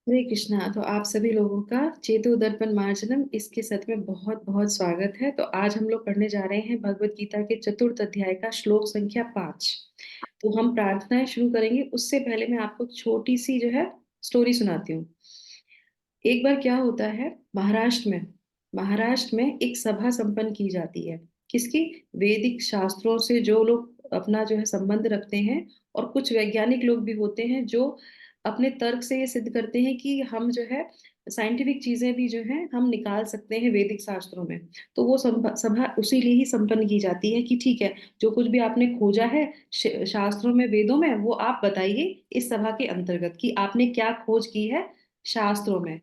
हरे कृष्णा। तो आप सभी लोगों का चेतो दर्पण मार्जनम इसके सत्र में बहुत बहुत स्वागत है। तो आज हम लोग पढ़ने जा रहे हैं भगवत गीता के चतुर्थ अध्याय का श्लोक संख्या 5। तो हम प्रार्थनाएं शुरू करेंगे उससे पहले मैं आपको छोटी सी जो है स्टोरी सुनाती हूँ। एक बार क्या होता है, महाराष्ट्र में एक सभा संपन्न की जाती है। किसकी? वैदिक शास्त्रों से जो लोग अपना जो है संबंध रखते हैं, और कुछ वैज्ञानिक लोग भी होते हैं जो अपने तर्क से ये सिद्ध करते हैं कि हम जो है साइंटिफिक चीजें भी जो है हम निकाल सकते हैं वैदिक शास्त्रों में। तो वो सभा उसी लिए ही संपन्न की जाती है कि ठीक है, जो कुछ भी आपने खोजा है शास्त्रों में, वेदों में, वो आप बताइए इस सभा के अंतर्गत कि आपने क्या खोज की है शास्त्रों में।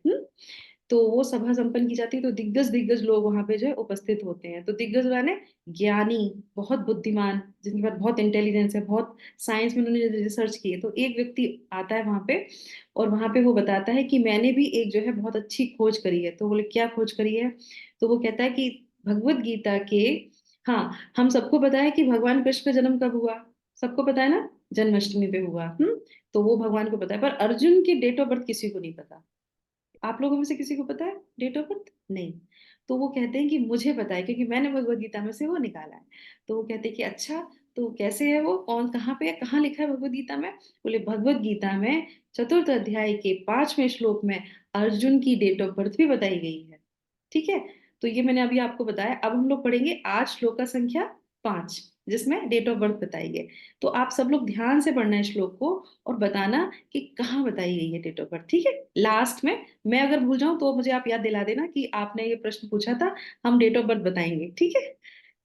तो वो सभा संपन्न की जाती है, तो दिग्गज दिग्गज लोग वहां पे जो है उपस्थित होते हैं। तो दिग्गज माने ज्ञानी, बहुत बुद्धिमान, जिनके पास बहुत इंटेलिजेंस है, बहुत साइंस में उन्होंने रिसर्च की है। तो एक व्यक्ति आता है वहां पे, और वहां पे वो बताता है कि मैंने भी एक जो है बहुत अच्छी खोज करी है। तो बोले क्या खोज करी है? तो वो कहता है कि भगवत गीता के, हाँ, हम सबको पता है कि भगवान कृष्ण का जन्म कब हुआ, सबको पता है ना, जन्माष्टमी पे हुआ। तो वो भगवान को पता है, पर अर्जुन की डेट ऑफ बर्थ किसी को नहीं पता। आप लोगों में से किसी को पता है डेट ऑफ बर्थ? नहीं। तो वो कहते हैं कि मुझे पता है, क्योंकि मैंने भगवत गीता में से वो निकाला है। तो वो कहते हैं कि अच्छा, तो कैसे है वो, कौन, कहाँ पे है, कहाँ लिखा है भगवत गीता में? बोले भगवत गीता में चतुर्थ अध्याय के 5वें श्लोक में अर्जुन की डेट ऑफ बर्थ भी बताई गई है। ठीक है। तो ये मैंने अभी आपको बताया। अब हम लोग पढ़ेंगे आज श्लोक का संख्या 5, जिसमें डेट ऑफ बर्थ बताई गई। तो आप सब लोग ध्यान से पढ़ना है श्लोक को, और बताना कि कहाँ बताई गई है डेट ऑफ बर्थ। ठीक है। लास्ट में मैं अगर भूल जाऊं तो मुझे आप याद दिला देना कि आपने ये प्रश्न पूछा था, हम डेट ऑफ बर्थ बताएंगे। ठीक है।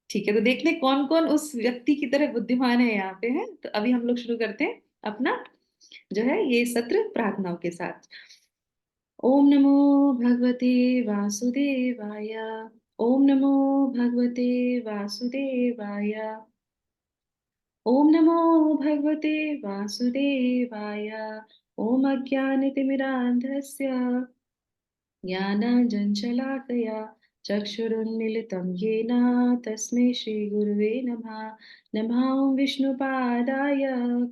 ठीक है, तो देख ले कौन कौन उस व्यक्ति की तरह बुद्धिमान है यहाँ पे है। तो अभी हम लोग शुरू करते हैं अपना जो है ये सत्र प्रार्थनाओं के साथ। ओम नमो भगवते वासुदेवाय। ओम नमो भगवते वासुदेवाय। ओम नमो भगवते वासुदेवाय। ओम अज्ञानतिमिरान्धस्य ज्ञानाञ्जनशलाकया चक्षुरुन्मीलितं येन तस्मै श्रीगुरुवे नमः। नमः ॐ विष्णुपादाय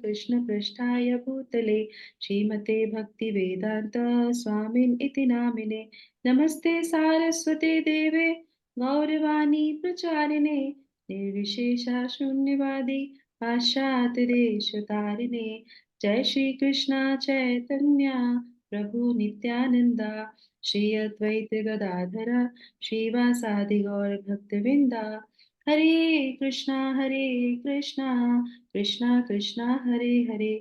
कृष्णपृष्ठाय भूतले श्रीमते भक्तिवेदान्त स्वामिन् इति नामिने। नमस्ते सारस्वते देवे गौरवाणी प्रचारिणे निर्विशेषा शून्यवादी पाश्चात्यदेशतारिणे। जय श्री कृष्णा चैतन्य प्रभु नित्यानंदा श्री अद्वैत गदाधर श्रीवासादि गौर भक्तविंदा। हरे कृष्णा कृष्णा कृष्णा हरे हरे,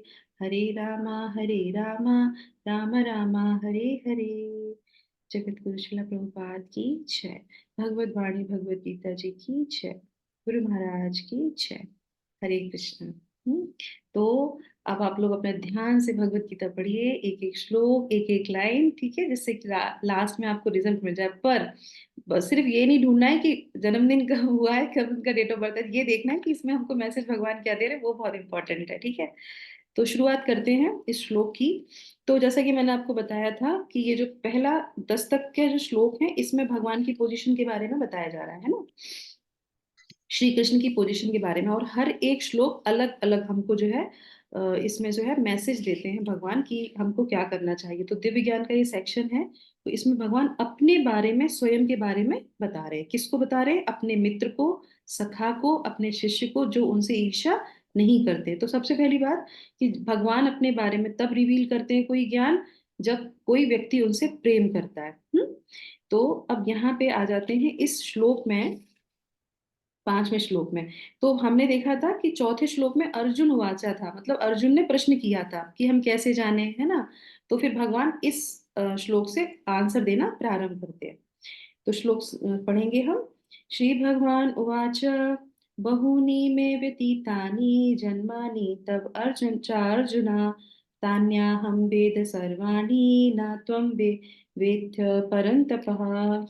हरे रामा राम रामा हरे हरे। जगत गुरु श्रील प्रभुपाद की जय। भगवत वाणी भगवत गीता जी की जय। गुरु महाराज की जय। हरे कृष्ण। तो अब आप लोग अपना ध्यान से भगवत गीता पढ़िए, एक एक श्लोक, एक एक लाइन, ठीक है, जिससे कि लास्ट में आपको रिजल्ट मिल जाए। पर बस सिर्फ ये नहीं ढूंढना है कि जन्मदिन कब हुआ है, कब उनका डेट ऑफ बर्थ है, ये देखना है कि इसमें हमको मैसेज भगवान क्या दे रहे हैं, वो बहुत इंपॉर्टेंट है। ठीक है। तो शुरुआत करते हैं इस श्लोक की। तो जैसा कि मैंने आपको बताया था कि ये जो पहला 10 तक के जो श्लोक है, इसमें भगवान की पोजीशन के बारे में बताया जा रहा है ना, श्री कृष्ण की पोजीशन के बारे में। और हर एक श्लोक अलग अलग हमको जो है इसमें जो है मैसेज देते हैं भगवान की हमको क्या करना चाहिए। तो दिव्य ज्ञान का ये सेक्शन है। तो इसमें भगवान अपने बारे में, स्वयं के बारे में बता रहे हैं। किसको बता रहे हैं? अपने मित्र को, सखा को, अपने शिष्य को, जो उनसे ईर्ष्या नहीं करते। तो सबसे पहली बात कि भगवान अपने बारे में तब रिवील करते हैं कोई ज्ञान, जब कोई व्यक्ति उनसे प्रेम करता है। तो अब यहाँ पे आ जाते हैं इस श्लोक में, 5वें श्लोक में। तो हमने देखा था कि चौथे श्लोक में अर्जुन वाचा था, मतलब अर्जुन ने प्रश्न किया था कि हम कैसे जाने, है ना। तो फिर भगवान इस श्लोक से आंसर देना प्रारंभ करते हैं। तो श्लोक पढ़ेंगे हम। श्री भगवान उवाच बहूनि मे व्यतीतानि जन्मानि तव अर्जुन चार्जुना तान्याहं वेद सर्वाणि न त्वं वेत्थ परन्तपः।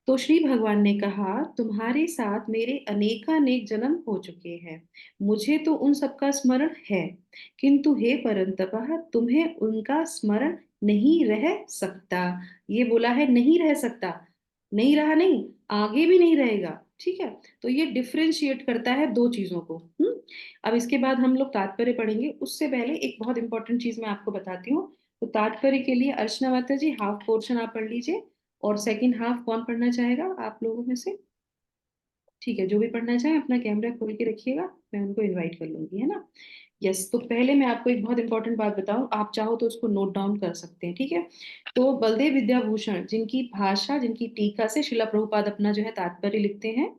तो श्री भगवान ने कहा, तुम्हारे साथ मेरे अनेकानेक जन्म हो चुके हैं, मुझे तो उन सबका स्मरण है, किंतु हे परंतप तुम्हें उनका स्मरण नहीं रह सकता। ये बोला है नहीं रह सकता, नहीं रहा, नहीं, आगे भी नहीं रहेगा। ठीक है। तो ये डिफरेंशिएट करता है दो चीजों को। अब इसके बाद हम लोग तात्पर्य पढ़ेंगे, उससे पहले एक बहुत इंपॉर्टेंट चीज मैं आपको बताती हूँ। तो तात्पर्य के लिए अर्चना माता जी हाफ पोर्शन आप पढ़ लीजिए, और सेकंड हाफ कौन पढ़ना चाहेगा आप लोगों में से? ठीक है, जो भी पढ़ना चाहे अपना कैमरा खोल के रखिएगा, मैं उनको इनवाइट कर लूंगी, है ना। यस, तो पहले मैं आपको एक बहुत इंपॉर्टेंट बात बताऊं, आप चाहो तो उसको नोट डाउन कर सकते हैं, ठीक है। तो बलदेव विद्याभूषण जिनकी भाषा, जिनकी टीका से शिला प्रभुपाद अपना जो है तात्पर्य लिखते हैं,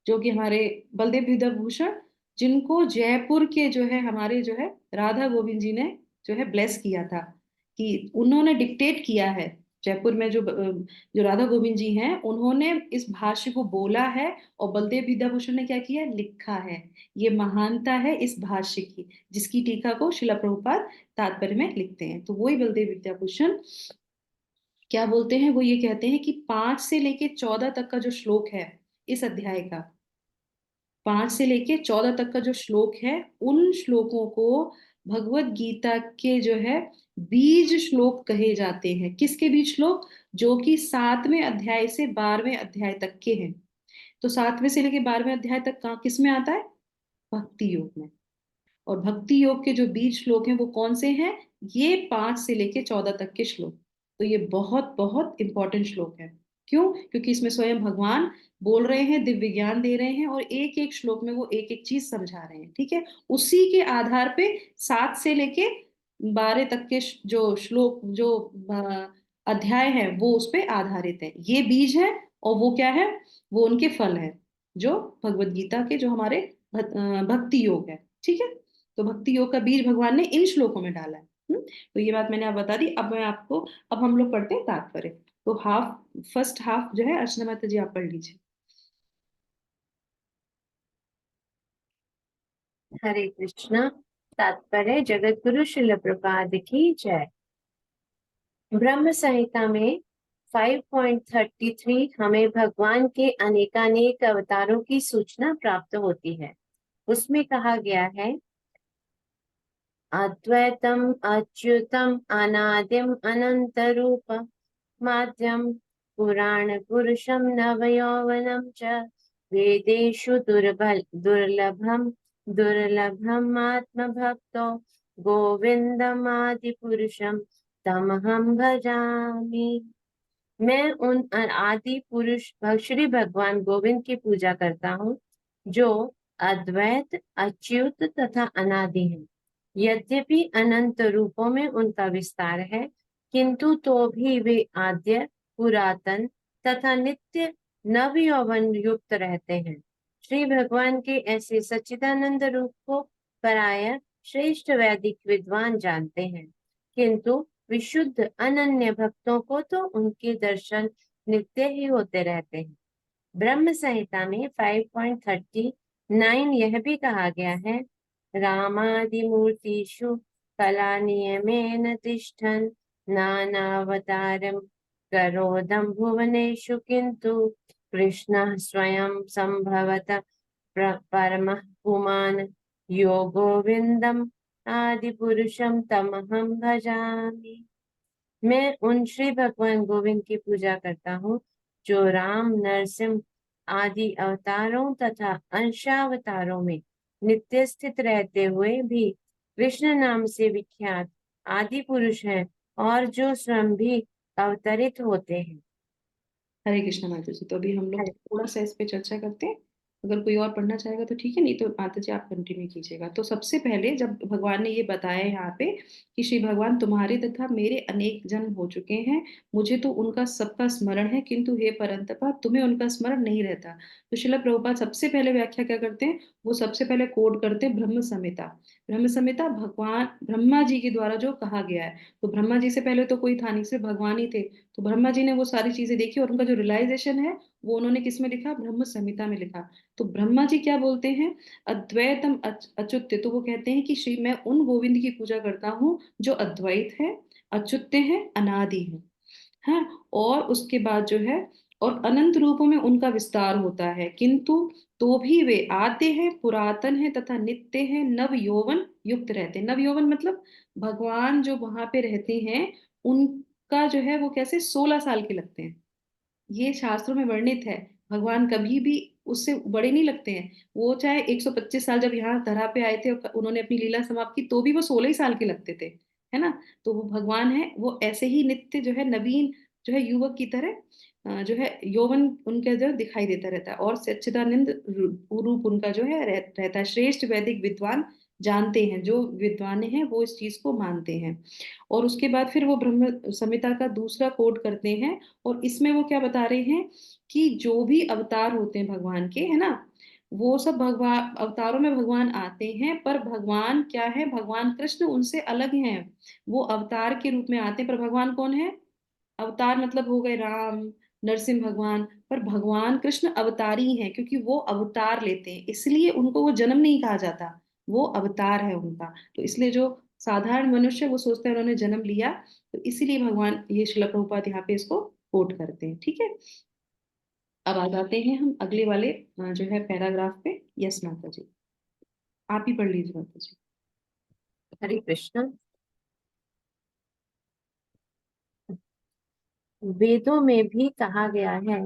जो कि हमारे बलदेव विद्याभूषण, जिनको जयपुर के जो है हमारे जो है राधा गोविंद जी ने जो है ब्लेस किया था, कि उन्होंने डिक्टेट किया है। जयपुर में जो राधा गोविंद जी हैं, उन्होंने इस भाष्य को बोला है, और बलदेव विद्याभूषण ने क्या किया, लिखा है। ये महानता है इस भाष्य की, जिसकी टीका को शिला प्रभुपाद तात्पर्य में लिखते हैं। तो वही बलदेव विद्याभूषण क्या बोलते हैं, वो ये कहते हैं कि 5 से लेके 14 तक का जो श्लोक है इस अध्याय का, 5 से लेके 14 तक का जो श्लोक है, उन श्लोकों को भगवत गीता के जो है बीज श्लोक कहे जाते हैं। किसके बीज श्लोक? जो कि 7वें अध्याय से 12वें अध्याय तक के हैं। तो 7वें से लेके 12वें अध्याय तक कहाँ किस में आता है? भक्ति योग में। और भक्ति योग के जो बीज श्लोक हैं वो कौन से हैं? ये 5 से लेके 14 तक के श्लोक। तो ये बहुत बहुत इंपॉर्टेंट श्लोक है। क्यों? क्योंकि इसमें स्वयं भगवान बोल रहे हैं, दिव्य ज्ञान दे रहे हैं, और एक एक श्लोक में वो एक एक चीज समझा रहे हैं, ठीक है। उसी के आधार पे 7 से लेके 12 तक के जो श्लोक, जो अध्याय है, वो उस पे आधारित है। ये बीज है, और वो क्या है? वो उनके फल है, जो भगवत गीता के जो हमारे भक्ति योग है, ठीक है। तो भक्ति योग का बीज भगवान ने इन श्लोकों में डाला है। तो ये बात मैंने आप बता दी। अब मैं आपको, अब हम लोग पढ़ते हैं तात्पर्य। तो फर्स्ट हाफ जो है अर्चना माता जी आप पढ़ लीजिए। हरे कृष्णा। तात्पर्य जगत गुरु शिल प्रपाद की जय। ब्रह्म संहिता में 5.33 हमें भगवान के अनेकानेक अवतारों की सूचना प्राप्त होती है। उसमें कहा गया है, अद्वैतम अच्युतम अनादिम अनंत रूप माध्यम पुराण पुरुषम नवयौवनम च वेदेषु दुर्लभम आत्म भक्तो गोविंदम पुरुषम तमहम भजामि। मैं उन आदि पुरुष श्री भगवान गोविंद की पूजा करता हूँ, जो अद्वैत, अच्युत तथा अनादि है। यद्यपि अनंत रूपों में उनका विस्तार है, किंतु तो भी वे आद्य, पुरातन तथा नित्य नव यौवन युक्त रहते हैं। श्री भगवान के ऐसे सच्चिदानंद रूप को प्रायः श्रेष्ठ वैदिक विद्वान जानते हैं, किंतु विशुद्ध अनन्य भक्तों को तो उनके दर्शन नित्य ही होते रहते हैं। ब्रह्म संहिता में 5.39 यह भी कहा गया है, रामादि मूर्तिषु कला नियमेन तिष्ठन् नानावतारं करोदं भुवनेषु किंतु कृष्णः स्वयं संभवत परमः पुमान् योगो विन्दम् आदि पुरुषम तमहम भजामि। मैं उन श्री भगवान गोविंद की पूजा करता हूँ, जो राम, नरसिंह आदि अवतारों तथा अंशावतारों में नित्य स्थित रहते हुए भी कृष्ण नाम से विख्यात आदि पुरुष हैं, और जो स्वयं भी अवतरित होते हैं। हरे कृष्णा माता जी। तो अभी हम लोग हरे थोड़ा सा इस पे चर्चा करते हैं। अगर कोई और पढ़ना चाहेगा तो ठीक है, नहीं तो माता जी आप कंटिन्यू कीजिएगा। तो सबसे पहले जब भगवान ने ये बताया यहाँ पे कि श्री भगवान तुम्हारे तथा मेरे अनेक जन्म हो चुके हैं, मुझे तो उनका सबका स्मरण है, किंतु हे परंतपा तुम्हें उनका स्मरण नहीं रहता। तो श्रील प्रभुपाद सबसे पहले व्याख्या क्या करते हैं? वो सबसे पहले कोड करते हैं ब्रह्म संहिता। ब्रह्म संहिता भगवान ब्रह्मा जी के द्वारा जो कहा गया है। तो ब्रह्मा जी से पहले तो कोई था नहीं, सिर्फ भगवान ही थे। तो ब्रह्मा जी ने वो सारी चीजें देखी, और उनका जो रियलाइजेशन है वो उन्होंने किस में लिखा? ब्रह्म संहिता में लिखा। तो ब्रह्मा जी क्या बोलते हैं? अद्वैतम अच्युत्य। तो वो कहते हैं कि श्री मैं उन गोविंद की पूजा करता हूँ जो अद्वैत है, अच्युत्य है, अनादि है। हाँ, और उसके बाद जो है, और अनंत रूपों में उनका विस्तार होता है, किंतु तो भी वे आद्य है, पुरातन है तथा नित्य है, नव यौवन युक्त रहते हैं। नव यौवन मतलब भगवान जो वहां पे रहते हैं, उनका जो है वो कैसे 16 साल के लगते हैं। ये शास्त्रों में वर्णित है। भगवान कभी भी उससे बड़े नहीं लगते हैं। वो चाहे 125 साल जब यहाँ धरा पे आए थे और उन्होंने अपनी लीला समाप्त की, तो भी वो 16 ही साल के लगते थे। है ना। तो वो भगवान है, वो ऐसे ही नित्य जो है नवीन जो है युवक की तरह जो है यौवन उनका जो दिखाई देता रहता है, और सच्चिदानंद रूप उनका जो है रहता है। श्रेष्ठ वैदिक विद्वान जानते हैं, जो विद्वान हैं वो इस चीज को मानते हैं। और उसके बाद फिर वो ब्रह्म संहिता का दूसरा कोड करते हैं, और इसमें वो क्या बता रहे हैं कि जो भी अवतार होते हैं भगवान के, है ना, वो सब भगवान अवतारों में भगवान आते हैं, पर भगवान क्या है, भगवान कृष्ण उनसे अलग हैं। वो अवतार के रूप में आते हैं, पर भगवान कौन है? अवतार मतलब हो गए राम, नरसिंह भगवान, पर भगवान कृष्ण अवतारी हैं, क्योंकि वो अवतार लेते हैं, इसलिए उनको वो जन्म नहीं कहा जाता, वो अवतार है उनका। तो इसलिए जो साधारण मनुष्य वो सोचते हैं उन्होंने जन्म लिया, तो इसीलिए भगवान ये श्रील प्रभुपाद यहाँ पे इसको कोट करते हैं। ठीक है, अब आ जाते हैं हम अगले वाले जो है पैराग्राफ पे। यस माता जी, आप ही पढ़ लीजिए माता जी। हरे कृष्ण। वेदों में भी कहा गया है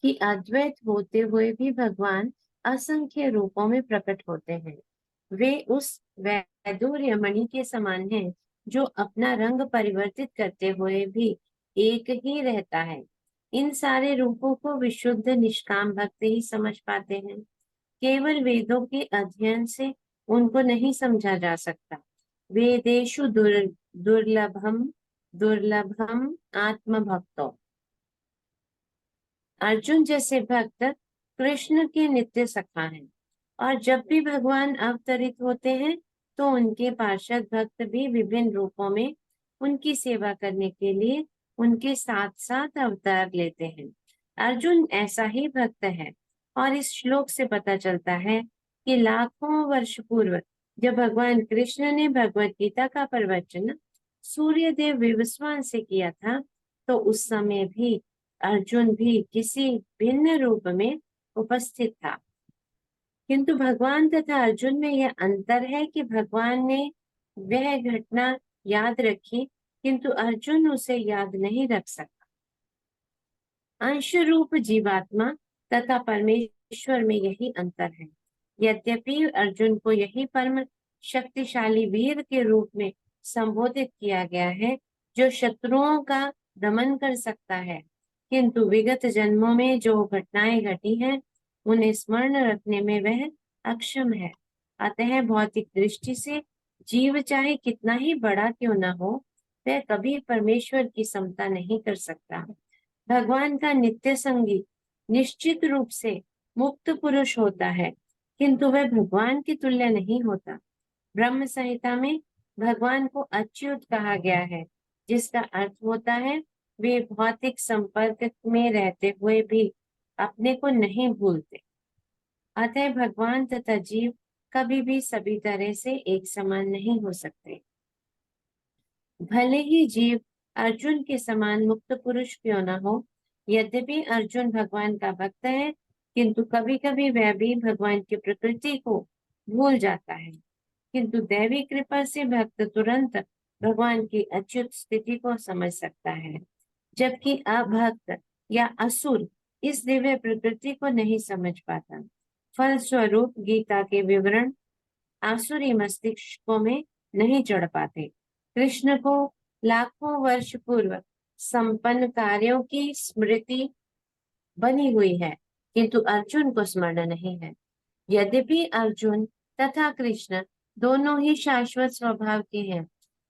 कि अद्वैत होते हुए भी भगवान असंख्य रूपों में प्रकट होते हैं। वे उस वैदूर्य मणि के समान हैं जो अपना रंग परिवर्तित करते हुए भी एक ही रहता है। इन सारे रूपों को विशुद्ध निष्काम भक्त ही समझ पाते हैं। केवल वेदों के अध्ययन से उनको नहीं समझा जा सकता। वेदेषु दुर्लभम दुर्लभम आत्मभक्तो। अर्जुन जैसे भक्त कृष्ण के नित्य सखा हैं, और जब भी भगवान अवतरित होते हैं तो उनके पार्षद भक्त भी विभिन्न रूपों में उनकी सेवा करने के लिए उनके साथ साथ अवतार लेते हैं। अर्जुन ऐसा ही भक्त है, और इस श्लोक से पता चलता है कि लाखों वर्ष पूर्व जब भगवान कृष्ण ने भगवत गीता का प्रवचन सूर्यदेव विवस्वान से किया था, तो उस समय भी अर्जुन भी किसी भिन्न रूप में उपस्थित था। किंतु भगवान तथा अर्जुन में यह अंतर है कि भगवान ने वह घटना याद रखी, किंतु अर्जुन उसे याद नहीं रख सका। अंश रूप जीवात्मा तथा परमेश्वर में यही अंतर है। यद्यपि अर्जुन को यही परम शक्तिशाली वीर के रूप में संबोधित किया गया है, जो शत्रुओं का दमन कर सकता है, किंतु विगत जन्मों में जो घटनाएं घटी हैं उन्हें स्मरण रखने में वह अक्षम है। अतः भौतिक दृष्टि से जीव चाहे कितना ही बड़ा क्यों न हो, वह कभी परमेश्वर की समता नहीं कर सकता। भगवान का नित्य संगी निश्चित रूप से मुक्त पुरुष होता है, किंतु वह भगवान की तुल्य नहीं होता। ब्रह्म संहिता में भगवान को अच्युत कहा गया है, जिसका अर्थ होता है वे भौतिक संपर्क में रहते हुए भी अपने को नहीं भूलते। अतः भगवान तथा जीव कभी भी सभी तरह से एक समान नहीं हो सकते। भले ही जीव अर्जुन के समान मुक्त पुरुष क्यों न हो, यद्यपि अर्जुन भगवान का भक्त है, किंतु कभी कभी वह भी भगवान की प्रकृति को भूल जाता है। किंतु दैवी कृपा से भक्त तुरंत भगवान की अच्युत स्थिति को समझ सकता है, जबकि अभक्त या असुर इस दिव्य प्रकृति को नहीं समझ पाता। फलस्वरूप गीता के विवरण आसुरी मस्तिष्कों में नहीं चढ़ पाते। कृष्ण को लाखों वर्ष पूर्व संपन्न कार्यों की स्मृति बनी हुई है, किंतु अर्जुन को स्मरण नहीं है। यद्यपि अर्जुन तथा कृष्ण दोनों ही शाश्वत स्वभाव के हैं,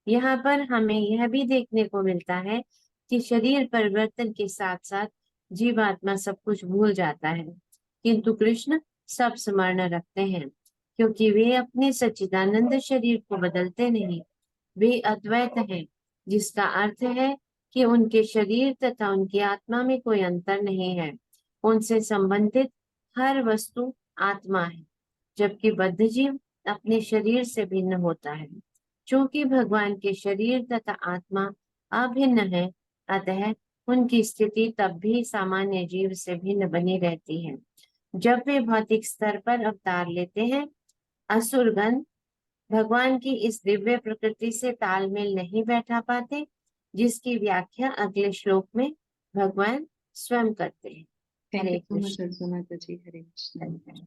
यहाँ पर हमें यह भी देखने को मिलता है कि शरीर परिवर्तन के साथ साथ जीवात्मा सब कुछ भूल जाता है, किंतु कृष्ण सब स्मरण रखते हैं, क्योंकि वे अपने सच्चिदानंद शरीर को बदलते नहीं। वे अद्वैत हैं, जिसका अर्थ है कि उनके शरीर तथा उनकी आत्मा में कोई अंतर नहीं है। उनसे संबंधित हर वस्तु आत्मा है, जबकि बद्ध जीव अपने शरीर से भिन्न होता है। चूंकि भगवान के शरीर तथा आत्मा अभिन्न है, अतः उनकी स्थिति तब भी सामान्य जीव से भिन्न बनी रहती है। जब वे भौतिक स्तर पर अवतार लेते हैं, असुरगण भगवान की इस दिव्य प्रकृति से तालमेल नहीं बैठा पाते, जिसकी व्याख्या अगले श्लोक में भगवान स्वयं करते हैं। Thank you Hare so much Krishna. Arjun माता जी, हरे कृष्ण।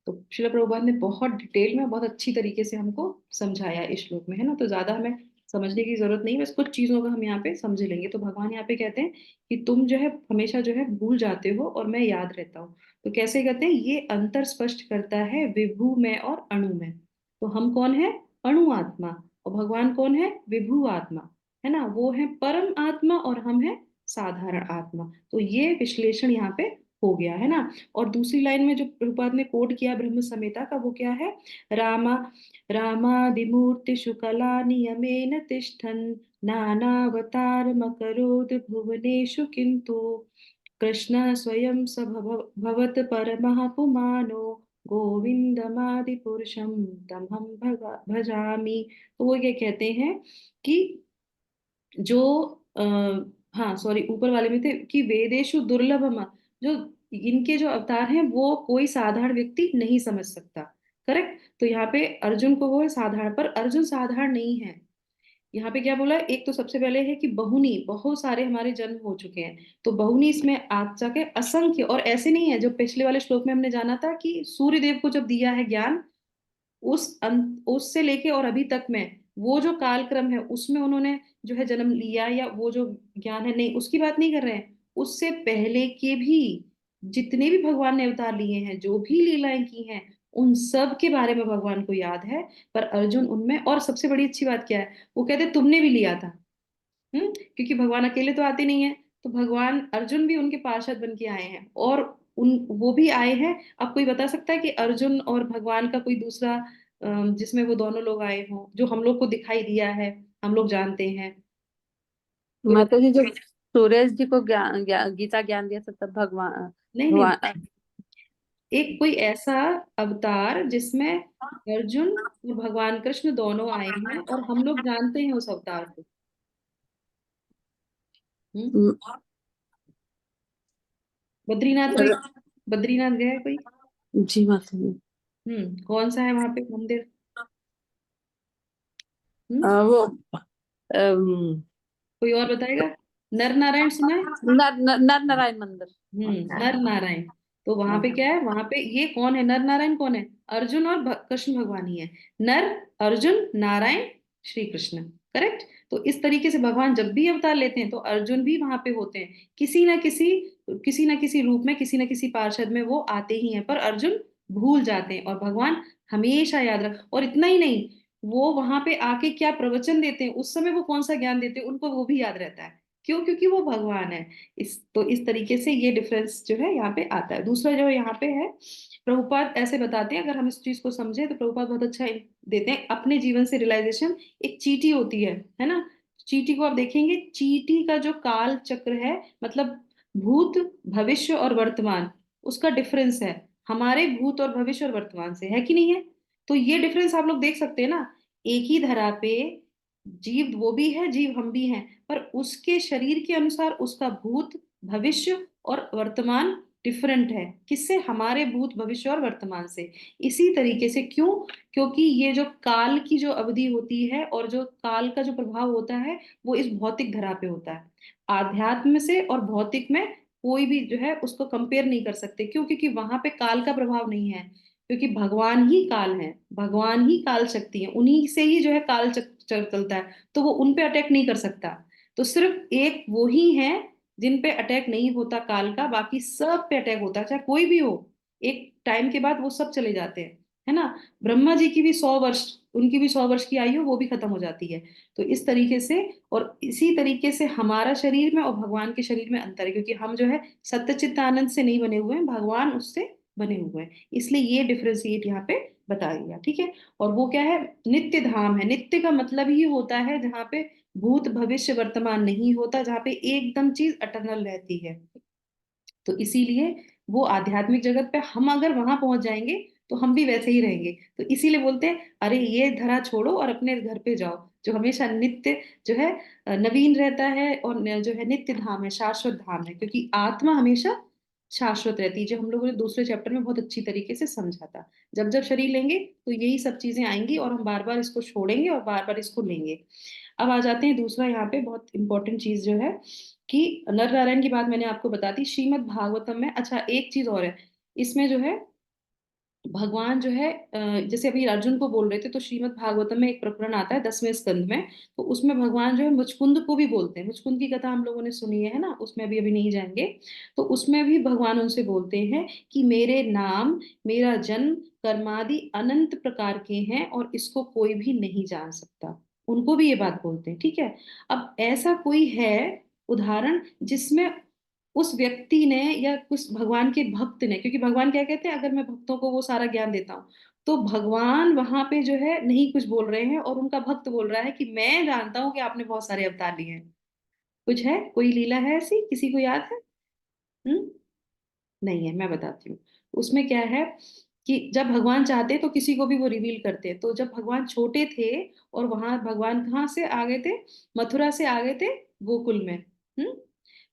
तो शिला प्रभुपाद ने बहुत डिटेल में बहुत अच्छी तरीके से हमको समझाया इस श्लोक में, है ना, तो ज्यादा हमें समझने की जरूरत नहीं, बस कुछ चीजों का हम यहाँ पे समझ लेंगे। तो भगवान यहाँ पे कहते हैं कि तुम जो है हमेशा जो है भूल जाते हो और मैं याद रहता हूँ। तो कैसे कहते हैं, ये अंतर स्पष्ट करता है विभु में और अणु में। तो हम कौन है, अणु आत्मा, और भगवान कौन है, विभु आत्मा, है ना, वो है परम आत्मा और हम है साधारण आत्मा। तो ये विश्लेषण यहाँ पे हो गया, है ना। और दूसरी लाइन में जो प्रभुपाद ने कोट किया ब्रह्म संहिता का, वो क्या है, रामा रामादिमूर्तिषु कलानियमेन तिष्ठन् नानावतारमकरोत् भुवनेषु किन्तु कृष्ण स्वयं स भवत् परमः पुमानो गोविंदमादिपुरुषं तमहं भजामि। तो वो ये कहते हैं कि जो आ, हाँ सॉरी, ऊपर वाले में थे कि वेदेशु दुर्लभम, जो इनके जो अवतार हैं वो कोई साधारण व्यक्ति नहीं समझ सकता। करेक्ट। तो यहाँ पे अर्जुन को वो है साधारण, पर अर्जुन साधारण नहीं है। यहाँ पे क्या बोला है, एक तो सबसे पहले है कि बहुनी, बहुत सारे हमारे जन्म हो चुके हैं। तो बहुनी इसमें आज जाके असंख्य, और ऐसे नहीं है जो पिछले वाले श्लोक में हमने जाना था कि सूर्य देव को जब दिया है ज्ञान, उससे लेके और अभी तक में वो जो कालक्रम है उसमें उन्होंने जो है जन्म लिया, या वो जो ज्ञान है, नहीं उसकी बात नहीं कर रहे हैं। उससे पहले के भी जितने भी भगवान ने अवतार लिए हैं, जो भी लीलाएं की हैं, उन सब के बारे में भगवान को याद है। पर अर्जुन उनमें, और सबसे बड़ी अच्छी बात क्या है, वो कहते तुमने भी लिया था। क्योंकि भगवान अकेले तो आते नहीं है, तो भगवान अर्जुन भी उनके पार्षद बन के आए हैं, और उन वो भी आए हैं। अब कोई बता सकता है कि अर्जुन और भगवान का कोई दूसरा जिसमें वो दोनों लोग आए हों, जो हम लोग को दिखाई दिया है, हम लोग जानते हैं। कोई बता। माता जी, जब सूरज जी को गीता ज्ञान दिया था तब भगवान नहीं नहीं, भगवान एक कोई ऐसा अवतार जिसमें अर्जुन और भगवान कृष्ण दोनों आए हैं, और हम लोग जानते हैं उस अवतार को। हम्म। बद्रीनाथ कोई, बद्रीनाथ गया है कोई? जी माता जी। कौन सा है वहां पे मंदिर? हम्म। वो अम, कोई और बताएगा? नर नारायण सुना है? नर नारायण मंदिर। नर नारायण। तो वहां पे क्या है, वहां पे ये कौन है, नर नारायण कौन है, अर्जुन और कृष्ण भगवान ही है। नर अर्जुन, नारायण श्री कृष्ण। करेक्ट। तो इस तरीके से भगवान जब भी अवतार लेते हैं तो अर्जुन भी वहां पे होते हैं, किसी ना किसी रूप में, किसी ना किसी पार्षद में वो आते ही हैं। पर अर्जुन भूल जाते हैं और भगवान हमेशा याद रख, और इतना ही नहीं, वो वहां पे आके क्या प्रवचन देते हैं, उस समय वो कौन सा ज्ञान देते हैं, उनको वो भी याद रहता है। क्यों? क्योंकि वो भगवान है। इस तरीके से ये डिफरेंस जो है यहाँ पे आता है। दूसरा जो यहाँ पे है, प्रभुपाद ऐसे बताते हैं, अगर हम इस चीज को समझे तो प्रभुपाद बहुत अच्छा देते हैं अपने जीवन से रियलाइजेशन। एक चींटी होती है ना, चींटी को आप देखेंगे, चींटी का जो काल चक्र है, मतलब भूत, भविष्य और वर्तमान, उसका डिफरेंस है हमारे भूत और भविष्य और वर्तमान से, है कि नहीं है? तो ये डिफरेंस आप लोग देख सकते हैं ना। एक ही धरा पे जीव वो भी है, जीव हम भी हैं, पर उसके शरीर के अनुसार उसका भूत, भविष्य और वर्तमान डिफरेंट है। किससे? हमारे भूत, भविष्य और वर्तमान से। इसी तरीके से, क्यों? क्योंकि ये जो काल की जो अवधि होती है और जो काल का जो प्रभाव होता है, वो इस भौतिक धरा पे होता है। आध्यात्म से और भौतिक में कोई भी जो है उसको कंपेयर नहीं कर सकते। क्यों? क्योंकि वहां पे काल का प्रभाव नहीं है, क्योंकि भगवान ही काल है, भगवान ही काल शक्ति है, उन्हीं से ही जो है काल चलता है। तो वो उन पे अटैक नहीं कर सकता। तो सिर्फ एक वो ही है जिन पे अटैक नहीं होता काल का, बाकी सब पे अटैक होता है, चाहे कोई भी हो। एक टाइम के बाद वो सब चले जाते हैं, है ना। ब्रह्मा जी की भी 100 वर्ष, उनकी भी 100 वर्ष की आयु, वो भी खत्म हो जाती है। तो इस तरीके से, और इसी तरीके से हमारा शरीर में और भगवान के शरीर में अंतर है, क्योंकि हम जो है सत्यचित्त आनंद से नहीं बने हुए हैं, भगवान उससे बने हुए हैं। इसलिए ये डिफ्रेंशिएट यहाँ पे बता दिया, ठीक है। और वो क्या है, नित्य धाम है। नित्य का मतलब ही होता है जहाँ पे भूत, भविष्य, वर्तमान नहीं होता, जहाँ पे एकदम चीज अटर्नल रहती है। तो इसीलिए वो आध्यात्मिक जगत पे हम अगर वहां पहुंच जाएंगे तो हम भी वैसे ही रहेंगे। तो इसीलिए बोलते हैं, अरे ये धरा छोड़ो और अपने घर पे जाओ, जो हमेशा नित्य जो है नवीन रहता है, और जो है नित्य धाम है, शाश्वत धाम है, क्योंकि आत्मा हमेशा शाश्वत रहती है, जो हम लोगों ने दूसरे चैप्टर में बहुत अच्छी तरीके से समझा था। जब जब शरीर लेंगे तो यही सब चीजें आएंगी, और हम बार बार इसको छोड़ेंगे और बार बार इसको लेंगे। अब आ जाते हैं दूसरा, यहाँ पे बहुत इंपॉर्टेंट चीज जो है कि नर नारायण की बात मैंने आपको बता दी। श्रीमद् भागवतम में, अच्छा एक चीज और है इसमें जो है, भगवान जो है जैसे अभी अर्जुन को बोल रहे थे, तो श्रीमद् भागवतम में एक प्रकरण आता है 10वें स्कंद में। तो उसमें भगवान जो है मुचकुंद को भी बोलते हैं। मुचकुंद की कथा हम लोगों ने सुनी है ना, उसमें अभी अभी नहीं जाएंगे। तो उसमें भी भगवान उनसे बोलते हैं कि मेरे नाम, मेरा जन्म, कर्मादि अनंत प्रकार के हैं और इसको कोई भी नहीं जान सकता। उनको भी ये बात बोलते हैं, ठीक है। अब ऐसा कोई है उदाहरण जिसमें उस व्यक्ति ने या उस भगवान के भक्त ने, क्योंकि भगवान क्या कहते हैं, अगर मैं भक्तों को वो सारा ज्ञान देता हूँ, तो भगवान वहां पे जो है नहीं कुछ बोल रहे हैं और उनका भक्त बोल रहा है कि मैं जानता हूं कि आपने बहुत सारे अवतार लिए हैं। कुछ है, कोई लीला है ऐसी, किसी को याद है? हम्म। नहीं है, मैं बताती हूँ। उसमें क्या है कि जब भगवान चाहते तो किसी को भी वो रिवील करते। तो जब भगवान छोटे थे और वहां भगवान कहाँ से आ गए थे, मथुरा से आ गए थे गोकुल में। हम्म।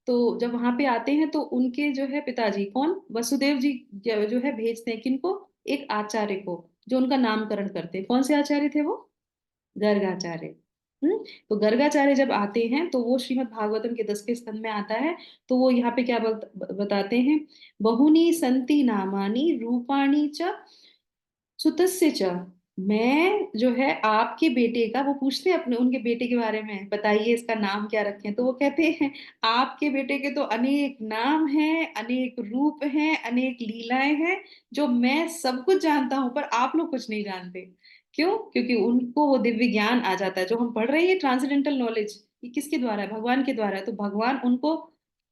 तो जब वहां पे आते हैं तो उनके जो है पिताजी कौन, वसुदेव जी, जो है भेजते हैं किनको, एक आचार्य को, जो उनका नामकरण करते हैं। कौन से आचार्य थे वो? गर्गाचार्य। हम्म। तो गर्गाचार्य जब आते हैं तो वो श्रीमद् भागवतम के 10वें स्कंद में आता है। तो वो यहाँ पे क्या बताते हैं, बहुनी संति नामानि रूपाणी च सुतस्य च। मैं जो है आपके बेटे का, वो पूछते हैं अपने उनके बेटे के बारे में, बताइए इसका नाम क्या रखें। तो वो कहते हैं आपके बेटे के तो अनेक नाम हैं, अनेक रूप हैं, अनेक लीलाएं हैं, जो मैं सब कुछ जानता हूं पर आप लोग कुछ नहीं जानते। क्यों? क्योंकि उनको वो दिव्य ज्ञान आ जाता है जो हम पढ़ रहे हैं, ट्रांसेंडेंटल नॉलेज। ये किसके द्वारा है? भगवान के द्वारा है। तो भगवान उनको,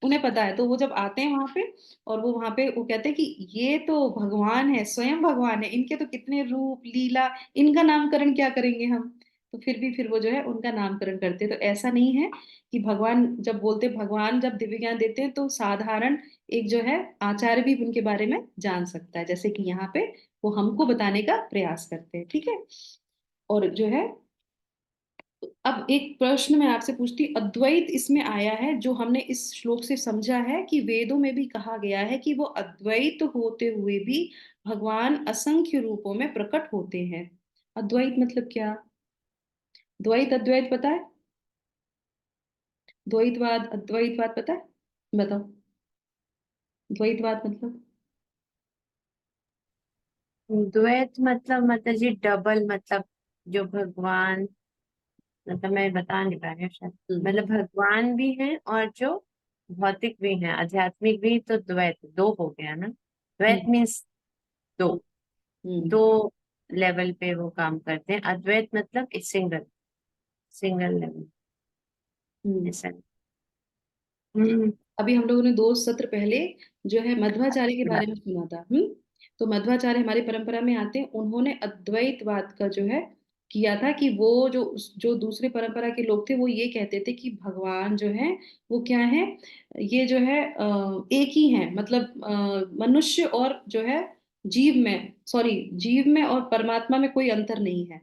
उन्हें पता है। तो वो जब आते हैं वहां पे, और वो वहां पे वो कहते हैं कि ये तो भगवान है, स्वयं भगवान है, इनके तो कितने रूप लीला, इनका नामकरण क्या करेंगे हम। तो फिर वो जो है उनका नामकरण करते हैं। तो ऐसा नहीं है कि भगवान जब बोलते, भगवान जब दिव्य ज्ञान देते हैं तो साधारण एक जो है आचार्य भी उनके बारे में जान सकता है, जैसे कि यहाँ पे वो हमको बताने का प्रयास करते हैं, ठीक है। और जो है, अब एक प्रश्न मैं आपसे पूछती, अद्वैत इसमें आया है जो हमने इस श्लोक से समझा है कि वेदों में भी कहा गया है कि वो अद्वैत होते हुए भी भगवान असंख्य रूपों में प्रकट होते हैं। अद्वैत मतलब क्या? द्वैत अद्वैत पता है? द्वैतवाद अद्वैतवाद पता है? बताओ। द्वैतवाद मतलब? द्वैत मतलब जी डबल, मतलब जो भगवान, मतलब मैं बता नहीं पा रही हूँ शायद। हम्म। मतलब भगवान भी हैं और जो भौतिक भी हैं, आध्यात्मिक भी, तो द्वैत दो हो गया ना। द्वैत हम्म। मीन्स दो, हम्म। दो लेवल पे वो काम करते हैं। अद्वैत मतलब सिंगल, सिंगल लेवल, हम्म। ऐसा। हम्म। अभी हम लोगों ने 2 सत्र पहले जो है मध्वाचार्य के बारे में सुना था। तो मध्वाचार्य हमारी परंपरा में आते हैं, उन्होंने अद्वैतवाद का जो है किया था कि वो जो दूसरे परंपरा के लोग थे वो ये कहते थे कि भगवान जो है वो क्या है, ये जो है एक ही है, मतलब मनुष्य और जो है जीव में, सॉरी, जीव में और परमात्मा में कोई अंतर नहीं है।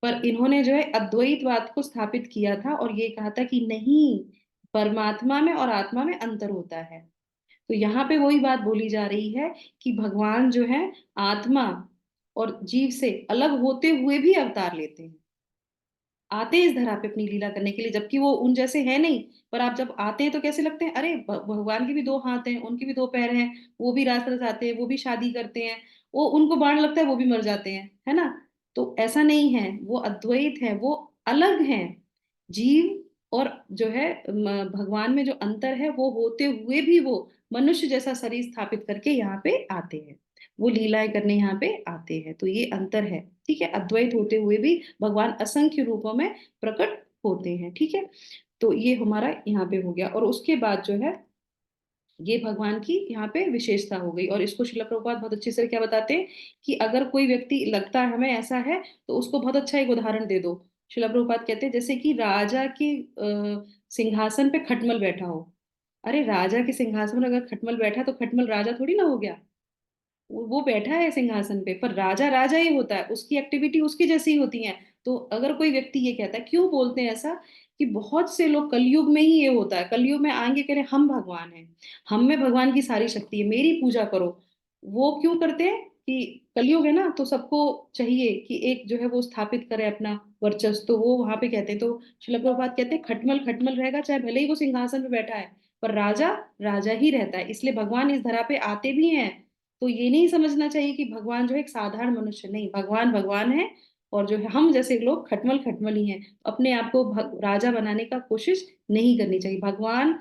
पर इन्होंने जो है अद्वैतवाद को स्थापित किया था और ये कहा था कि नहीं, परमात्मा में और आत्मा में अंतर होता है। तो यहाँ पे वही बात बोली जा रही है कि भगवान जो है आत्मा और जीव से अलग होते हुए भी अवतार लेते हैं, आते हैं इस धरा पे अपनी लीला करने के लिए, जबकि वो उन जैसे है नहीं। पर आप जब आते हैं तो कैसे लगते हैं, अरे भगवान के भी 2 हाथ हैं, उनके भी 2 पैर हैं, वो भी रास रचाते हैं, वो भी शादी करते हैं, वो उनको बाण लगता है वो भी मर जाते हैं, है ना। तो ऐसा नहीं है, वो अद्वैत है, वो अलग है। जीव और जो है भगवान में जो अंतर है, वो होते हुए भी वो मनुष्य जैसा शरीर स्थापित करके यहाँ पे आते हैं, वो लीलाएं करने यहाँ पे आते हैं। तो ये अंतर है, ठीक है। अद्वैत होते हुए भी भगवान असंख्य रूपों में प्रकट होते हैं, ठीक है। तो ये हमारा यहाँ पे हो गया। और उसके बाद जो है ये भगवान की यहाँ पे विशेषता हो गई। और इसको शिला प्रभुपाद बहुत अच्छे से क्या बताते हैं कि अगर कोई व्यक्ति लगता है हमें ऐसा है, तो उसको बहुत अच्छा एक उदाहरण दे दो। शिला प्रभुपाद कहते हैं जैसे कि राजा के सिंहासन पे खटमल बैठा हो। अरे राजा के सिंहासन पर अगर खटमल बैठा तो खटमल राजा थोड़ी ना हो गया। वो बैठा है सिंहासन पे, पर राजा राजा ही होता है, उसकी एक्टिविटी उसकी जैसी ही होती है। तो अगर कोई व्यक्ति ये कहता है, क्यों बोलते हैं ऐसा, कि बहुत से लोग कलयुग में ही ये होता है, कलयुग में आएंगे कह रहे हम भगवान हैं, हम में भगवान की सारी शक्ति है, मेरी पूजा करो। वो क्यों करते हैं कि कलयुग है ना, तो सबको चाहिए कि एक जो है वो स्थापित करे अपना वर्चस्व। तो वो वहां पे कहते हैं, तो श्रील प्रभुपाद कहते हैं खटमल खटमल रहेगा, चाहे भले ही वो सिंहासन पे बैठा है, पर राजा राजा ही रहता है। इसलिए भगवान इस धरा पे आते भी हैं तो ये नहीं समझना चाहिए कि भगवान जो है एक साधारण मनुष्य, नहीं, भगवान भगवान है, और जो है हम जैसे लोग खटमल खटमल ही हैं। अपने आप को राजा बनाने का कोशिश नहीं करनी चाहिए। भगवान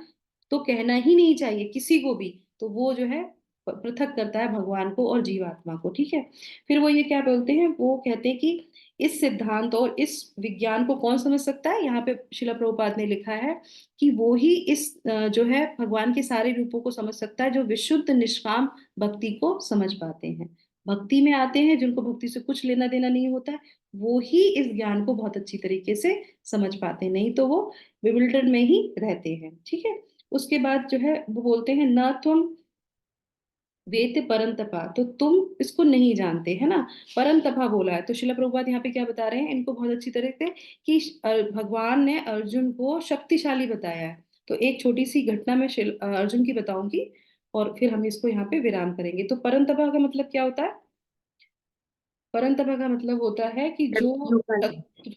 तो कहना ही नहीं चाहिए किसी को भी। तो वो जो है पृथक करता है भगवान को और जीवात्मा को, ठीक है। फिर वो ये क्या बोलते हैं, वो कहते हैं कि इस सिद्धांत और इस विज्ञान को कौन समझ सकता है। यहाँ पे शिला प्रभुपाद ने लिखा है कि वो ही इस जो है भगवान के सारे रूपों को समझ सकता है जो विशुद्ध निष्काम भक्ति को समझ पाते हैं, भक्ति में आते हैं, जिनको भक्ति से कुछ लेना देना नहीं होता है, वो ही इस ज्ञान को बहुत अच्छी तरीके से समझ पाते हैं, नहीं तो वो विविल्टर्ड में ही रहते हैं, ठीक है। उसके बाद जो है वो बोलते हैं न तुम वेत्य परंतपा, तो तुम इसको नहीं जानते, है ना। परंतपा बोला है, तो शिला प्रभुपाद यहाँ पे क्या बता रहे हैं इनको बहुत अच्छी तरह से कि भगवान ने अर्जुन को शक्तिशाली बताया है। तो एक छोटी सी घटना मैं अर्जुन की बताऊंगी और फिर हम इसको यहाँ पे विराम करेंगे। तो परंतपा का मतलब क्या होता है। परंतपा का मतलब होता है कि जो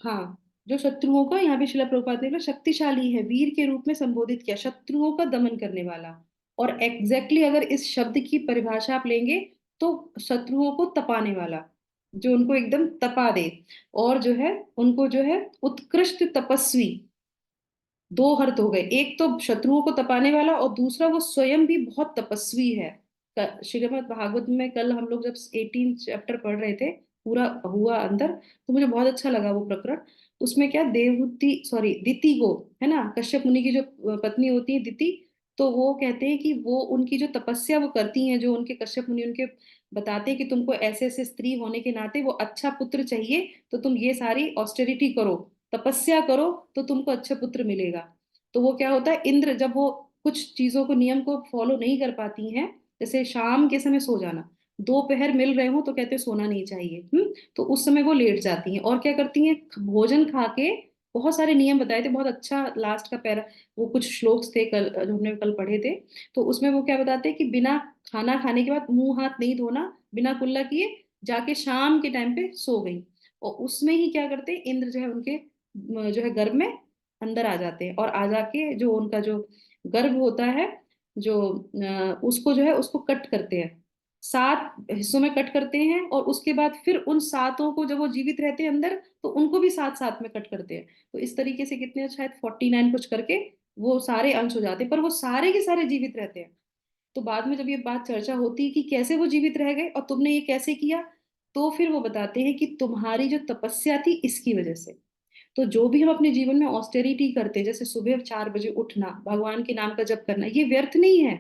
हाँ, जो शत्रुओं का, यहाँ पे शिला प्रभुपाद ने बोला शक्तिशाली है, वीर के रूप में संबोधित किया, शत्रुओं का दमन करने वाला। और एग्जैक्टली अगर इस शब्द की परिभाषा आप लेंगे तो शत्रुओं को तपाने वाला, जो उनको एकदम तपा दे। और जो है उनको जो है उत्कृष्ट तपस्वी, दो अर्थ हो गए, एक तो शत्रुओं को तपाने वाला और दूसरा वो स्वयं भी बहुत तपस्वी है। श्रीमद् भागवत में कल हम लोग जब 18 चैप्टर पढ़ रहे थे, पूरा हुआ अंदर, तो मुझे बहुत अच्छा लगा वो प्रकरण। उसमें क्या देवहूति, सॉरी दिति को, है ना, कश्यप मुनि की जो पत्नी होती है दिति, तो वो कहते हैं कि वो उनकी जो तपस्या वो करती हैं, जो उनके कश्यप मुनि उनके बताते हैं कि तुमको ऐसे ऐसे स्त्री होने के नाते वो अच्छा पुत्र चाहिए, तो तुम ये सारी ऑस्टेरिटी करो, तपस्या करो, तो तुमको अच्छा पुत्र मिलेगा। तो वो क्या होता है, इंद्र जब वो कुछ चीजों को, नियम को फॉलो नहीं कर पाती हैं, जैसे शाम के समय सो जाना, दोपहर मिल रहे हो तो कहते हैं सोना नहीं चाहिए, तो उस समय वो लेट जाती हैं और क्या करती हैं, भोजन खा के, बहुत सारे नियम बताए थे, बहुत अच्छा लास्ट का पैरा, वो कुछ श्लोक्स थे कल जो हमने कल पढ़े थे। तो उसमें वो क्या बताते हैं कि बिना खाना खाने के बाद मुंह हाथ नहीं धोना, बिना कुल्ला किए जाके शाम के टाइम पे सो गई। और उसमें ही क्या करते हैं, इंद्र जो है उनके जो है गर्भ में अंदर आ जाते हैं, और आ जाके जो उनका जो गर्भ होता है, जो उसको जो है उसको कट करते हैं, 7 हिस्सों में कट करते हैं, और उसके बाद फिर उन सातों को जब वो जीवित रहते हैं अंदर, तो उनको भी 7 7 में कट करते हैं। तो इस तरीके से कितने, शायद 49 कुछ करके वो सारे अंश हो जाते हैं, पर वो सारे के सारे जीवित रहते हैं। तो बाद में जब ये बात चर्चा होती है कि कैसे वो जीवित रह गए और तुमने ये कैसे किया, तो फिर वो बताते हैं कि तुम्हारी जो तपस्या थी इसकी वजह से। तो जो भी हम अपने जीवन में ऑस्टेरिटी करते हैं, जैसे सुबह 4 बजे उठना, भगवान के नाम का जप करना, ये व्यर्थ नहीं है।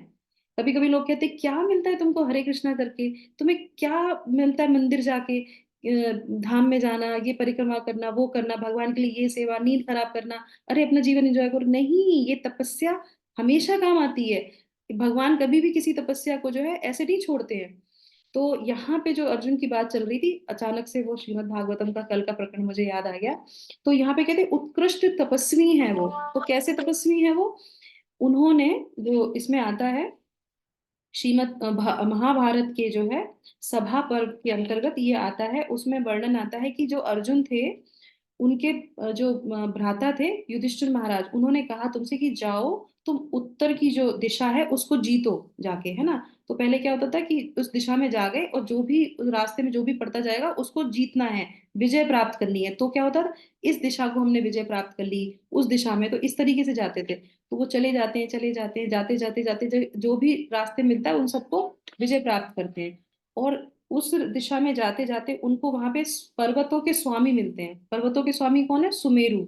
कभी कभी लोग कहते हैं क्या मिलता है तुमको हरे कृष्णा करके, तुम्हें क्या मिलता है मंदिर जाके, धाम में जाना, ये परिक्रमा करना, वो करना, भगवान के लिए ये सेवा, नींद खराब करना, अरे अपना जीवन एंजॉय करो। नहीं, ये तपस्या हमेशा काम आती है। भगवान कभी भी किसी तपस्या को जो है ऐसे नहीं छोड़ते हैं। तो यहाँ पे जो अर्जुन की बात चल रही थी, अचानक से वो श्रीमद् भागवतम का कल का प्रकरण मुझे याद आ गया। तो यहाँ पे कहते हैं उत्कृष्ट तपस्वी है वो। तो कैसे तपस्वी है वो, उन्होंने, जो इसमें आता है महाभारत के जो है सभा पर्व के अंतर्गत ये आता है, उसमें वर्णन आता है कि जो अर्जुन थे, उनके जो भ्राता थे युधिष्ठिर महाराज, उन्होंने कहा तुमसे कि जाओ तुम उत्तर की जो दिशा है उसको जीतो जाके, है ना। तो पहले क्या होता था कि उस दिशा में जा गए और जो भी उस रास्ते में जो भी पड़ता जाएगा उसको जीतना है, विजय प्राप्त करनी है। तो क्या होता था, इस दिशा को हमने विजय प्राप्त कर ली, उस दिशा में, तो इस तरीके से जाते थे। तो वो चले जाते हैं, चले जाते हैं, जाते जाते जाते जो भी रास्ते मिलता है उन सबको विजय प्राप्त करते हैं। और उस दिशा में जाते जाते उनको वहां पे पर्वतों के स्वामी मिलते हैं। पर्वतों के स्वामी कौन है, सुमेरु।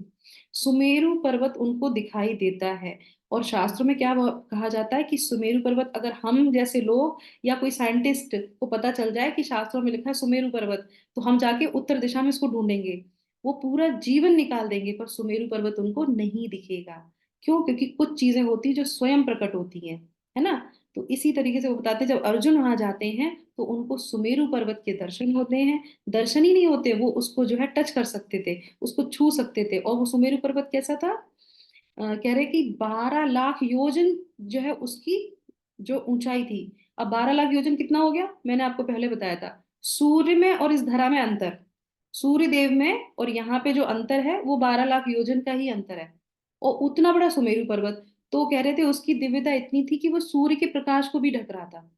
सुमेरु पर्वत उनको दिखाई देता है। और शास्त्रों में क्या कहा जाता है कि सुमेरु पर्वत, अगर हम जैसे लोग या कोई साइंटिस्ट को पता चल जाए कि शास्त्रों में लिखा है सुमेरु पर्वत, तो हम जाके उत्तर दिशा में इसको ढूंढेंगे, वो पूरा जीवन निकाल देंगे, पर सुमेरु पर्वत उनको नहीं दिखेगा। क्यों, क्योंकि कुछ चीजें होती हैं जो स्वयं प्रकट होती हैं, है ना। तो इसी तरीके से वो बताते हैं जब अर्जुन वहां जाते हैं तो उनको सुमेरु पर्वत के दर्शन होते हैं। दर्शन ही नहीं होते, वो उसको जो है टच कर सकते थे, उसको छू सकते थे। और वो सुमेरु पर्वत कैसा था, कह रहे कि 12 लाख योजन जो है उसकी जो ऊंचाई थी। अब 12 लाख योजन कितना हो गया, मैंने आपको पहले बताया था, सूर्य में और इस धरा में अंतर, सूर्य देव में और यहाँ पे जो अंतर है वो 12 लाख योजन का ही अंतर है। और उतना बड़ा सुमेरु पर्वत, तो कह रहे थे उसकी दिव्यता इतनी थी कि वो सूर्य के प्रकाश को भी ढक रहा था।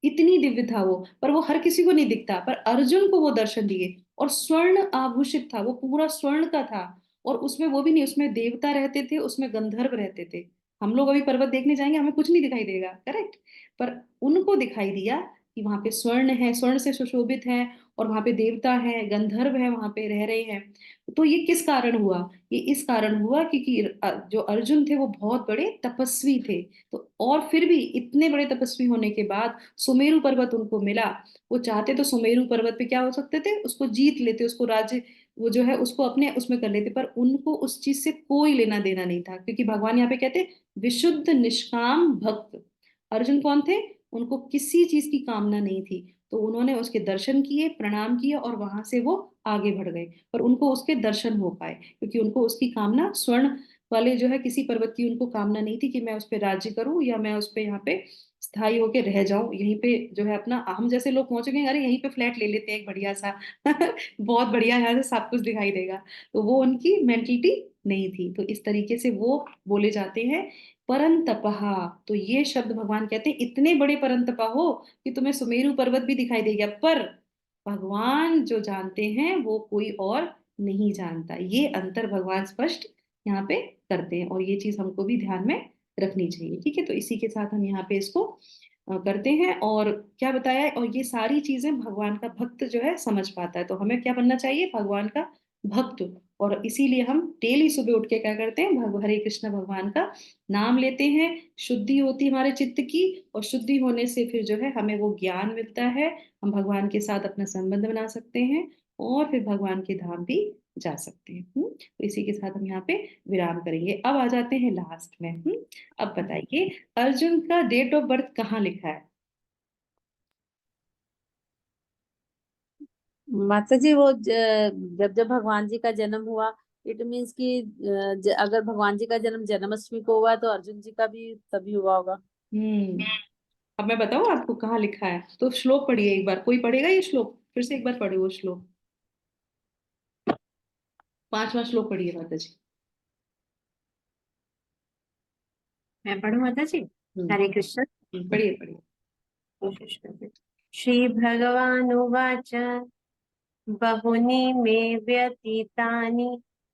इतनी दिव्य था वो, पर वो हर किसी को नहीं दिखता, पर अर्जुन को वो दर्शन दिए। और स्वर्ण आभूषित था, वो पूरा स्वर्ण का था। और उसमें वो भी नहीं, उसमें देवता रहते थे, उसमें गंधर्व रहते थे। हम लोग अभी पर्वत देखने जाएंगे, हमें कुछ नहीं दिखाई देगा, करेक्ट। पर उनको दिखाई दिया कि वहां पे स्वर्ण है, स्वर्ण से सुशोभित है। और वहां पे देवता है, गंधर्व है, वहां पे रह रहे हैं। तो ये किस कारण हुआ? ये इस कारण हुआ क्योंकि जो अर्जुन थे वो बहुत बड़े तपस्वी थे। तो और फिर भी इतने बड़े तपस्वी होने के बाद सुमेरु पर्वत उनको मिला। वो चाहते तो सुमेरु पर्वत पे क्या हो सकते थे, उसको जीत लेते, उसको राज्य, वो जो है उसको अपने उसमें कर लेते। पर उनको उस चीज से कोई लेना देना नहीं था, क्योंकि भगवान यहाँ पे कहते विशुद्ध निष्काम भक्त। अर्जुन कौन थे? उनको किसी चीज की कामना नहीं थी। तो उन्होंने उसके दर्शन किए, प्रणाम किए, और वहां से वो आगे बढ़ गए। पर उनको उसके दर्शन हो पाए, क्योंकि उनको उसकी कामना, स्वर्ण वाले जो है किसी पर्वत की उनको कामना नहीं थी कि मैं उस पर राज्य करूं, या मैं उस पे यहाँ पे स्थायी होके रह जाऊं, यहीं पे जो है अपना, हम जैसे लोग पहुंच गए, अरे यहीं पे फ्लैट ले लेते हैं एक बढ़िया सा बहुत बढ़िया, यहाँ से सब कुछ दिखाई देगा। तो वो उनकी मेंटलिटी नहीं थी। तो इस तरीके से वो बोले जाते हैं परंतपहा। तो ये शब्द भगवान कहते हैं इतने बड़े परंतपा हो कि तुम्हें सुमेरु पर्वत भी दिखाई देगा, पर भगवान जो जानते हैं वो कोई और नहीं जानता। ये अंतर भगवान स्पष्ट यहाँ पे करते हैं, और ये चीज हमको भी ध्यान में रखनी चाहिए। ठीक है, तो इसी के साथ हम यहाँ पे इसको करते हैं। और क्या बताया है, और ये सारी चीजें भगवान का भक्त जो है समझ पाता है। तो हमें क्या बनना चाहिए? भगवान का भक्त। और इसीलिए हम डेली सुबह उठ के क्या करते हैं? हरे कृष्ण भगवान का नाम लेते हैं। शुद्धि होती है हमारे चित्त की, और शुद्धि होने से फिर जो है हमें वो ज्ञान मिलता है। हम भगवान के साथ अपना संबंध बना सकते हैं, और फिर भगवान के धाम भी जा सकते हैं। तो इसी के साथ हम यहाँ पे विराम करेंगे। अब आ जाते हैं लास्ट में। अब बताइए, अर्जुन का डेट ऑफ बर्थ कहाँ लिखा है? माता जी वो जब जब भगवान जी का जन्म हुआ, इट मीन्स कि अगर भगवान जी का जन्म जन्माष्टमी को हुआ तो अर्जुन जी का भी तभी हुआ होगा। हम्म अब मैं बताऊँ आपको कहाँ लिखा है? तो श्लोक पढ़िए एक बार, कोई पढ़ेगा ये श्लोक? फिर से एक बार पढ़े वो श्लोक, 5वां श्लोक पढ़िए माता जी। मैं पढ़ूँ माता जी? हरे कृष्ण। पढ़िए पढ़िए। कोशिश करते। श्री भगवानुवाच बहुनि मे व्यतीतानि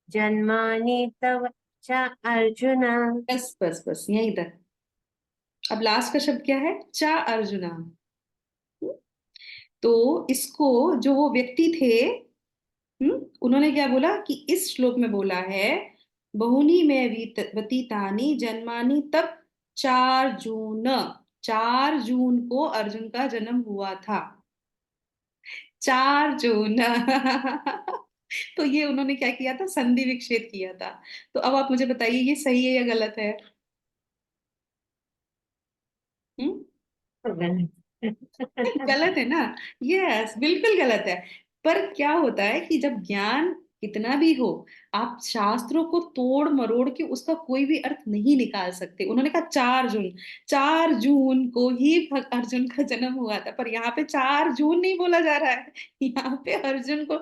जन्मानि तव च अर्जुन। बस बस बस यहीं तक। अब लास्ट का शब्द क्या है? चा अर्जुना। तो इसको, जो वो व्यक्ति थे, उन्होंने क्या बोला कि इस श्लोक में बोला है, बहुनी में व्यतीतानि जन्मानि तब 4 जून, 4 जून को अर्जुन का जन्म हुआ था। 4 जून तो ये उन्होंने क्या किया था? संधि विच्छेद किया था। तो अब आप मुझे बताइए, ये सही है या गलत है? हम्म गलत है ना? यस, बिल्कुल गलत है। पर क्या होता है कि जब ज्ञान कितना भी हो, आप शास्त्रों को तोड़ मरोड़ के उसका कोई भी अर्थ नहीं निकाल सकते। उन्होंने कहा 4 जून, 4 जून को ही अर्जुन का जन्म हुआ था, पर यहाँ पे 4 जून नहीं बोला जा रहा है, यहाँ पे अर्जुन को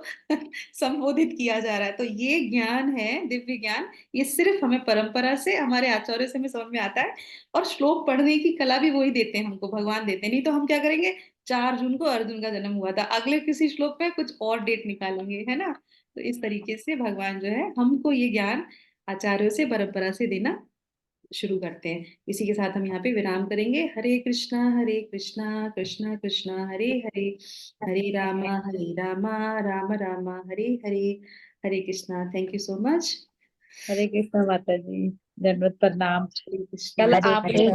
संबोधित किया जा रहा है। तो ये ज्ञान है, दिव्य ज्ञान। ये सिर्फ हमें परंपरा से, हमारे आचार्य से हमें समझ में आता है। और श्लोक पढ़ने की कला भी वही देते हैं हमको, भगवान देते हैं। नहीं तो हम क्या करेंगे? 4 जून को अर्जुन का जन्म हुआ था, अगले किसी श्लोक में कुछ और डेट निकालेंगे, है ना? तो इस तरीके से भगवान जो है हमको ये ज्ञान आचार्यों से, परंपरा से देना शुरू करते हैं। इसी के साथ हम यहाँ पे विराम करेंगे। Hare Krishna Krishna Krishna Hare Hare, Hare Rama Ram Ram Hare Hare. Hare Krishna. Thank you so much. Hare Krishna माता जी, दंडवत प्रणाम। हरे कृष्णा। कल हरे आप कृष्ण।